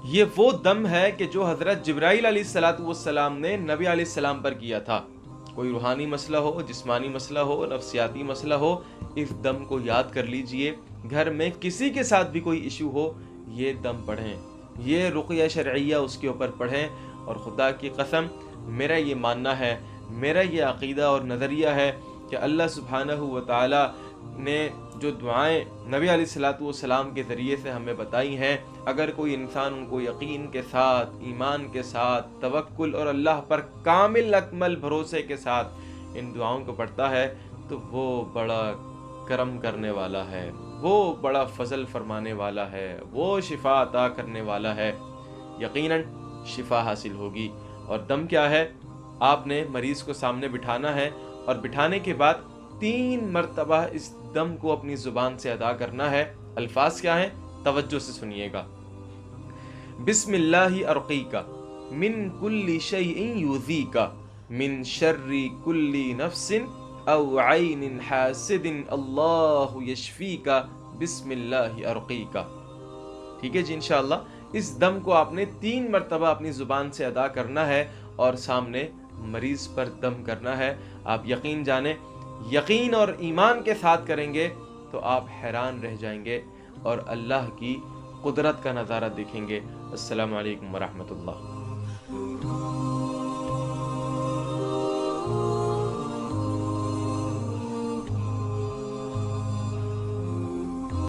یہ وہ دم ہے کہ جو حضرت جبرائیل علیہ الصلوۃ والسلام نے نبی علیہ السلام پر کیا تھا۔ کوئی روحانی مسئلہ ہو، جسمانی مسئلہ ہو، نفسیاتی مسئلہ ہو، اس دم کو یاد کر لیجئے۔ گھر میں کسی کے ساتھ بھی کوئی ایشو ہو، یہ دم پڑھیں، یہ رقیہ شرعیہ اس کے اوپر پڑھیں، اور خدا کی قسم میرا یہ ماننا ہے، میرا یہ عقیدہ اور نظریہ ہے کہ اللہ سبحانہ و تعالی نے جو دعائیں نبی علیہ الصلوۃ والسلام کے ذریعے سے ہمیں بتائی ہیں، اگر کوئی انسان ان کو یقین کے ساتھ، ایمان کے ساتھ، توکل اور اللہ پر کامل اکمل بھروسے کے ساتھ ان دعاؤں کو پڑھتا ہے تو وہ بڑا کرم کرنے والا ہے، وہ بڑا فضل فرمانے والا ہے، وہ شفا عطا کرنے والا ہے، یقیناً شفا حاصل ہوگی۔ اور دم کیا ہے؟ آپ نے مریض کو سامنے بٹھانا ہے، اور بٹھانے کے بعد 3 مرتبہ اس دم کو اپنی زبان سے ادا کرنا ہے۔ الفاظ کیا ہیں؟ توجہ سے سنیے گا۔ بسم اللہ ارقیک من کل شیء یؤذیک من شر کل نفس او عین حاسد اللہ یشفیک بسم اللہ ارقیک۔ ٹھیک ہے جی، انشاءاللہ اس دم کو آپ نے 3 مرتبہ اپنی زبان سے ادا کرنا ہے اور سامنے مریض پر دم کرنا ہے۔ آپ یقین جانیں، یقین اور ایمان کے ساتھ کریں گے تو آپ حیران رہ جائیں گے اور اللہ کی قدرت کا نظارہ دیکھیں گے۔ السلام علیکم ورحمۃ اللہ۔